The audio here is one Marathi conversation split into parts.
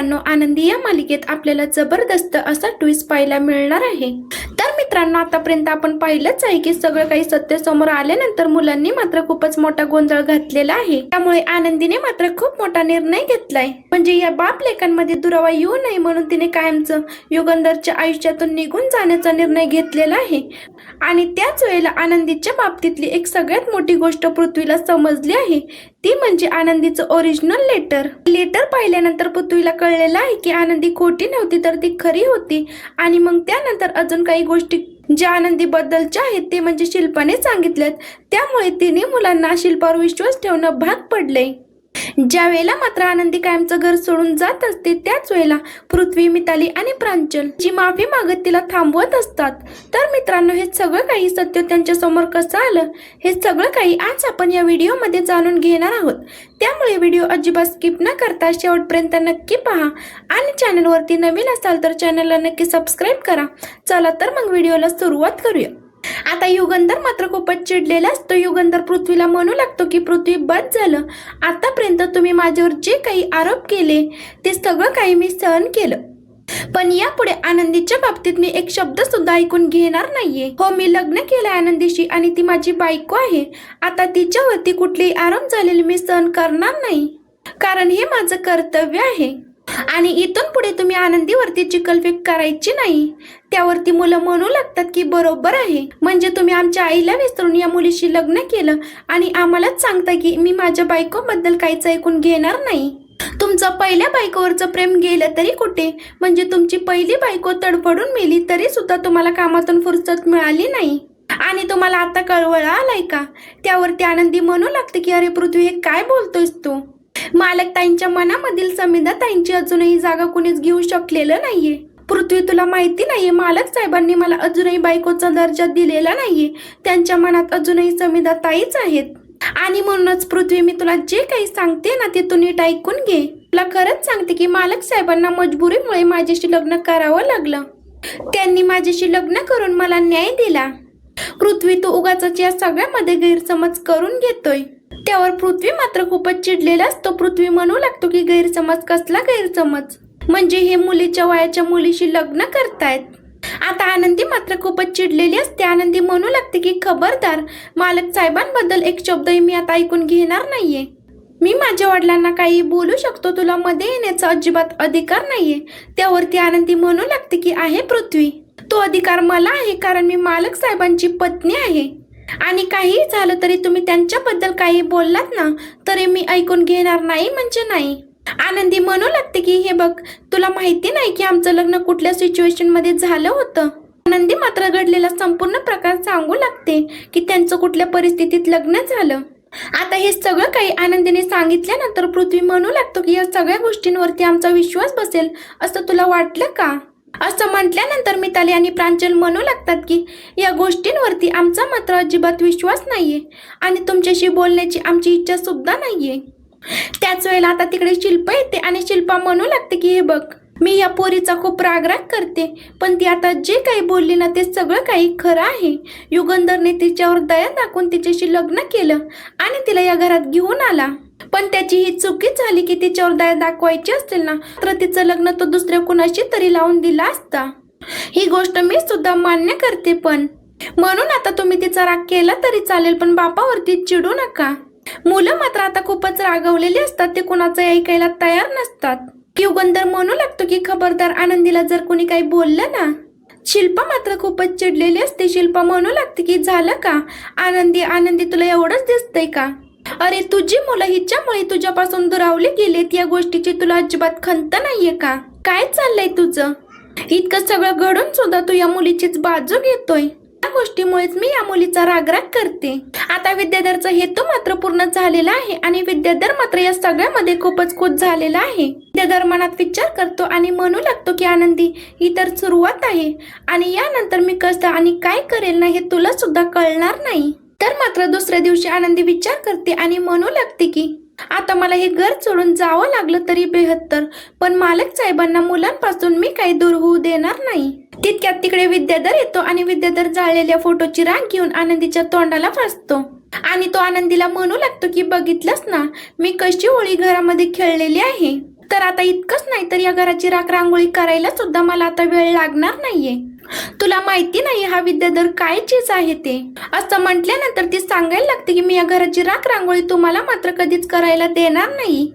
मित्रांनो, आनंदी या मालिकेत आपल्याला जबरदस्त असा ट्विस्ट पाहायला मिळणार आहे। तर मित्रांनो, आतापर्यंत आपण पाहिलंच आहे की सगळं काही सत्य समोर आल्यानंतर मुलांनी मात्र खूपच मोठा गोंधळ घातलेला आहे। त्यामुळे आनंदीने मात्र खूप मोठा निर्णय घेतलाय, म्हणजे या बाप लेकांमध्ये दुरावा येऊ नये म्हणून तिने कायमचं युगंधरच्या आयुष्यातून निघून जाण्याचा निर्णय घेतलेला आहे। आणि त्याच वेळेला आनंदीच्या बाबतीतली एक सगळ्यात मोठी गोष्ट पृथ्वीला समजली आहे, ती म्हणजे आनंदीचं ओरिजिनल लेटर पाहिल्यानंतर पृथ्वीला कळलेलं आहे की आनंदी खोटी नव्हती तर ती खरी होती। आणि मग त्यानंतर अजून काही गोष्टी ज्या आनंदी बद्दलच्या आहेत ते म्हणजे शिल्पाने सांगितल्यात, त्यामुळे तिने मुलांना शिल्पावर विश्वास ठेवणं भाग पडले। ज्या वेळेला मात्र आनंदी कायमचं घर सोडून जात असते, त्याच वेळेला पृथ्वी, मिताली आणि प्रांजल जी माफी मागत तिला थांबवत असतात। तर मित्रांनो, हे सगळं काही सत्य त्यांच्या समोर कसं आलं, हे सगळं काही आज आपण या व्हिडिओमध्ये जाणून घेणार आहोत। त्यामुळे व्हिडिओ अजिबात स्किप न करता शेवटपर्यंत नक्की पहा आणि चॅनलवरती नवीन असाल तर चॅनलला नक्की सबस्क्राईब करा। चला तर मग व्हिडिओला सुरुवात करूया। आता युगंधर मात्र खूपच चिडलेला असतो। युगंधर पृथ्वीला म्हणू लागतो की पृथ्वी, बस झालं, आतापर्यंत तुम्ही माझ्यावर जे काही आरोप केले ते सगळं काही मी सहन केलं, पण यापुढे आनंदीच्या बाबतीत मी एक शब्द सुद्धा ऐकून घेणार नाहीये। हो, मी लग्न केलं आनंदीशी आणि ती माझी बायको आहे। आता तिच्यावरती कुठलेही आरोप झालेले मी सहन करणार नाही, कारण हे माझं कर्तव्य आहे। आणि इथून पुढे तुम्ही आनंदीवरती चिखलफेक करायची नाही। त्यावरती मुलं म्हणू लागतात की बरोबर आहे, म्हणजे तुम्ही आमच्या आईला विसरून या मुलीशी लग्न केलं आणि आम्हालाच सांगता की मी माझ्या बायकोबद्दल काहीच ऐकून घेणार नाही। तुमचं पहिल्या बायकोवरचं प्रेम गेलं तरी कुठे, म्हणजे तुमची पहिली बायको तडफडून मेली तरी सुद्धा तुम्हाला कामातून फुरसत मिळाली नाही आणि तुम्हाला आता कळवळ आलाय का? त्यावरती आनंदी म्हणू लागते की अरे पृथ्वी, हे काय बोलतोयस तू? मालक ताईंच्या मनामधील समिधा ताईंची अजूनही जागा कुणीच घेऊ शकलेलं नाहीये। पृथ्वी, तुला माहिती नाहीये, मालक साहेबांनी मला अजूनही बायकोचा दर्जा दिलेला नाहीये। त्यांच्या मनात अजूनही समिधा ताईच आहेत। आणि म्हणूनच पृथ्वी, मी तुला जे काही सांगते ना ते तू नीट ऐकून घे। तुला खरंच सांगते की मालक साहेबांना मजबुरीमुळे माझ्याशी लग्न करावं लागलं। त्यांनी माझ्याशी लग्न करून मला न्याय दिला। पृथ्वी, तू उगाचच या सगळ्यामध्ये गैरसमज करून घेतोय। त्यावर पृथ्वी मात्र खूपच चिडलेला असतो। पृथ्वी म्हणू लागतो की गैरसमज कसला गैरसमज, म्हणजे हे मुलीच्या वयाच्या मुलीशी लग्न करतायत। आता आनंदी मात्र खूपच चिडलेली असते। आनंदी म्हणू लागते की खबरदार, मालक साहेबांबद्दल एक शब्दही मी आता ऐकून घेणार नाहीये। मी माझ्या वडिलांना काही बोलू शकतो, तुला मध्ये येण्याचा अजिबात अधिकार नाहीये। त्यावरती आनंदी म्हणू लागते की आहे पृथ्वी, तो अधिकार मला आहे, कारण मी मालक साहेबांची पत्नी आहे। आणि काही झालं तरी तुम्ही त्यांच्याबद्दल काही बोललात ना तरी मी ऐकून घेणार नाही म्हणजे नाही। आनंदी म्हणू लागते की हे बघ, तुला माहिती नाही की आमचं लग्न कुठल्या सिच्युएशन मध्ये झालं होतं। आनंदी मात्र घडलेला संपूर्ण प्रकार सांगू लागते की त्यांचं कुठल्या परिस्थितीत लग्न झालं। आता हे सगळं काही आनंदीने सांगितल्यानंतर पृथ्वी म्हणू लागतो की या सगळ्या गोष्टींवरती आमचा विश्वास बसेल असं तुला वाटलं का? असं म्हटल्यानंतर मिताली आणि प्रांजल म्हणू लागतात की या गोष्टींवरती आमचा मात्र अजिबात विश्वास नाहीये आणि तुमच्याशी बोलण्याची आमची इच्छा सुद्धा नाहीये। त्याच वेळेला आता तिकडे शिल्पा येते आणि शिल्पा म्हणू लागते की हे बघ, मी या पोरीचा खूप राग करते, पण ती आता जे काही बोलली ना ते सगळं काही खरं आहे। युगंधरने तिच्यावर दया दाखवून तिच्याशी लग्न केलं आणि तिला या घरात घेऊन आला, पण त्याची ही चुकी झाली की तिच्यावर दया दाखवायची असतील ना तर तिचं लग्न तो दुसऱ्या कुणाशी तरी लावून दिला असता। ही गोष्ट मी सुद्धा मान्य करते, पण म्हणून आता तुम्ही तिचा राग केला तरी चालेल, पण बापावरती चिडू नका। मुलं मात्र आता खूपच रागवलेली असतात, ते कुणाचं ऐकायला तयार नसतात। युगंधर म्हणू लागतो की खबरदार, आनंदीला जर कोणी काही बोललं ना। शिल्पा मात्र खूपच चिडलेली असते। शिल्पा म्हणू लागते की झालं का आनंदी, तुला एवढंच दिसतंय का? अरे तुझी मुलं हिच्यामुळे तुझ्यापासून दुरावली गेलेत, या गोष्टीची तुला अजिबात खंत नाहीये का? काय चाललंय तुझं? इतकं सगळं घडून सुद्धा तू या मुलीचीच बाजू घेतोय। या गोष्टीमुळेच मी या मुलीचा राग करते। आता विद्याधरचा हेतू मात्र पूर्ण झालेला आहे आणि विद्याधर मात्र या सगळ्यामध्ये खूपच खुश झालेला आहे। विद्याधर मनात विचार करतो आणि म्हणू लागतो की आनंदी, ही तर सुरुवात आहे आणि यानंतर मी कसं आणि काय करेल ना हे तुला सुद्धा कळणार नाही। तर मात्र दुसऱ्या दिवशी आनंदी विचार करते आणि म्हणू लागते की आता मला हे घर सोडून जावं लागलं तरी बेहत्तर, पण मालक साहेबांना मुलांपासून मी काही दूर होऊ देणार नाही। तितक्यात तिकडे विद्याधर येतो आणि विद्याधर जाळलेल्या फोटोची राख घेऊन आनंदीच्या तोंडाला फासतो आणि तो आनंदीला म्हणू लागतो की बघितलंस ना मी कशी होळी घरामध्ये खेळलेली आहे। तर आता इतकंच नाही तर या घराची राखरांगोळी करायला सुद्धा मला आता वेळ लागणार नाहीये. तुला माहिती नाही हा विद्याधर काय चीज आहे ते. असं म्हटल्यानंतर ती सांगायला लागते की मी या घराची राखरांगोळी तुम्हाला मात्र कधीच करायला देणार नाही.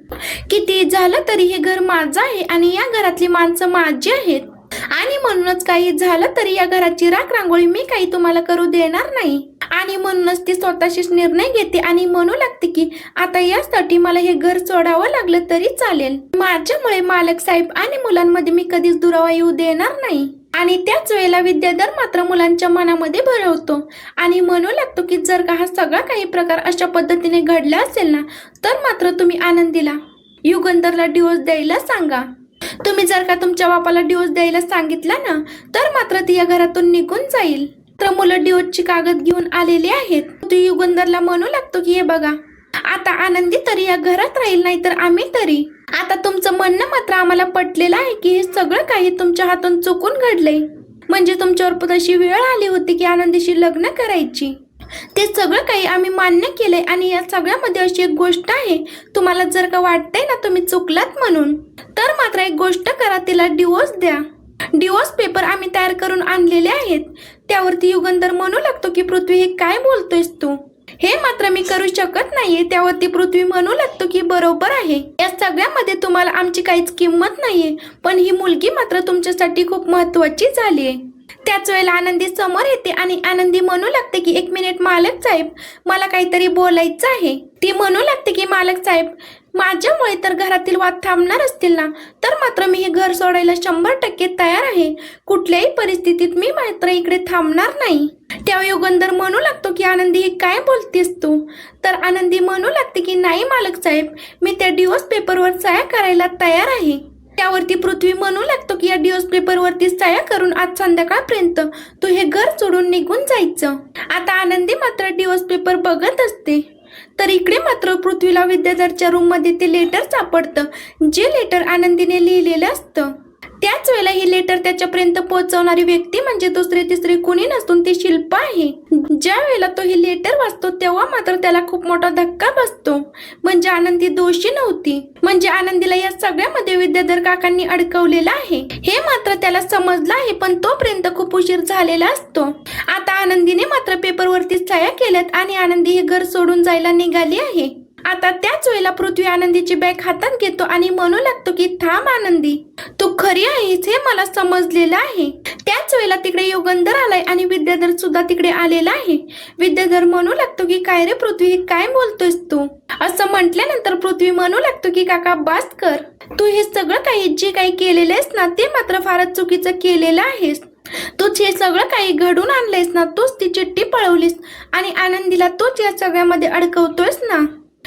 किती झालं तरी हे घर माझं आहे आणि या घरातली माणसं माझी आहेत आणि म्हणूनच काही झालं तरी या घराची राखरांगोळी मी काही तुम्हाला करू देणार नाही. आणि म्हणूनच ती स्वतःशीच निर्णय घेते आणि म्हणू लागते की आता यासाठी मला हे घर सोडावं लागलं तरी चालेल. माझ्यामुळे मालक साहेब आणि मुलांमध्ये मी कधीच दुरावा येऊ देणार नाही. आणि त्याच वेळेला विद्याधर मात्र मुलांच्या मनामध्ये भरवतो आणि म्हणू लागतो की जर का हा सगळा काही प्रकार अशा पद्धतीने घडला असेल ना तर मात्र तुम्ही आनंदीला युगंधरला डिवोर्स द्यायला सांगा. तुम्ही जर का तुमच्या बापाला डिवोर्स द्यायला सांगितला ना तर मात्र ती या घरातून निघून जाईल. तर मुलं डिवोर्सची कागद घेऊन आलेली आहेत. तो युगंधरला म्हणू लागतो की हे बघा आता आनंदी तरी या घरात राहील नाही तर आम्ही तरी. आता तुमचं म्हणणं मात्र आम्हाला पटलेलं आहे की हे सगळं काही तुमच्या हातून चुकून घडलंय. म्हणजे तुमच्यावर तशी वेळ आली होती की आनंदीशी लग्न करायची. ते सगळं काही आम्ही मान्य केलंय आणि या सगळ्यामध्ये अशी एक गोष्ट आहे तुम्हाला जर का वाटतंय ना तुम्ही चुकलात म्हणून तर मात्र एक गोष्ट करा तिला डिवोर्स द्या. डिवोर्स पेपर आम्ही तयार करून आणलेले आहेत. त्यावरती युगंधर म्हणू लागतो की पृथ्वी हे काय बोलतोयस तू. हे मात्र मी करू शकत नाहीये. त्यावरती पृथ्वी म्हणू लागतो की बरोबर आहे या सगळ्यामध्ये तुम्हाला आमची काहीच किंमत नाहीये पण ही मुलगी मात्र तुमच्यासाठी खूप महत्वाची झालीये. त्याच वेळेला आनंदी समोर येते आणि आनंदी म्हणू लागते की एक मिनिट मालक साहेब मला काहीतरी बोलायचं आहे. ती म्हणू लागते की मालक साहेब माझ्यामुळे तर घरातील वाद थांबणार असतील ना तर मात्र मी हे घर सोडायला 100% तयार आहे. कुठल्याही परिस्थितीत मी मात्र इकडे थांबणार नाही. तेव्हा युगंधर म्हणू लागतो की आनंदी हे काय बोलतेस तू. तर आनंदी म्हणू लागते की नाही मालक साहेब मी त्या डिवोर्स पेपरवर सह्या करायला तयार आहे. त्यावरती पृथ्वी म्हणू लागतो की या डिवोर्स पेपरवरती सह्या करून आज संध्याकाळपर्यंत तू हे घर सोडून निघून जायचं. आता आनंदी मात्र डिवोर्स पेपर बघत असते. तर इकडे मात्र पृथ्वीला विद्याधरच्या रूम मध्ये ते लेटर सापडतं जे लेटर आनंदीने लिहिलेलं असतं. त्याच वेळेला ही लेटर त्याच्यापर्यंत पोहोचवणारी व्यक्ती म्हणजे दुसरी तिसरी कुणी नसून ती शिल्पा आहे. ज्या वेळेला तो ही लेटर वाचतो तेव्हा मात्र त्याला खूप मोठा धक्का बसतो. म्हणजे आनंदी दोषी नव्हती. म्हणजे आनंदीला या सगळ्यामध्ये विद्याधर काकांनी अडकवलेलं आहे हे मात्र त्याला समजलं आहे पण तोपर्यंत खूप उशीर झालेला असतो. आता आनंदीने मात्र पेपरवरती सह्या केल्यात आणि आनंदी हे घर सोडून जायला निघाली आहे. आता त्याच वेळेला पृथ्वी आनंदीची बॅग हातात घेतो आणि म्हणू लागतो की थांब आनंदी तू खरी आहेस हे मला समजलेलं आहे. त्याच वेळेला तिकडे युगंधर आलाय आणि विद्याधर सुद्धा तिकडे आलेला आहे. विद्याधर म्हणू लागतो की काय रे पृथ्वी हे काय बोलतोयस तू. असं म्हटल्यानंतर पृथ्वी म्हणू लागतो की काका बास कर. तू हे सगळं काही जे काही केलेलं आहेस ना ते मात्र फारच चुकीचं केलेलं आहेस. तूच हे सगळं काही घडून आणलंयस ना तूच ती चिठ्ठी पळवलीस आणि आनंदीला तूच या सगळ्यामध्ये अडकवतोयस ना.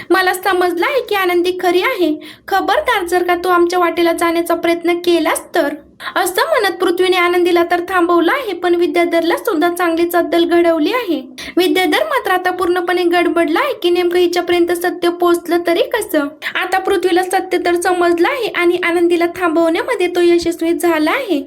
मला समजलं आहे की आनंदी खरी आहे. खबरदार जर का तू आमच्या वाटेला जाण्याचा प्रयत्न केलास तर. असं म्हणत पृथ्वीने आनंदीला तर थांबवलं आहे पण विद्याधरला सुद्धा चांगलीच अद्दल घडवली आहे. विद्याधर मात्र आता पूर्णपणे गडबडला आहे की नेमकं हिच्यापर्यंत सत्य पोहोचलं तरी कसं. आता पृथ्वीला सत्य तर समजलं आहे आणि आनंदीला थांबवण्यामध्ये तो यशस्वी झाला आहे.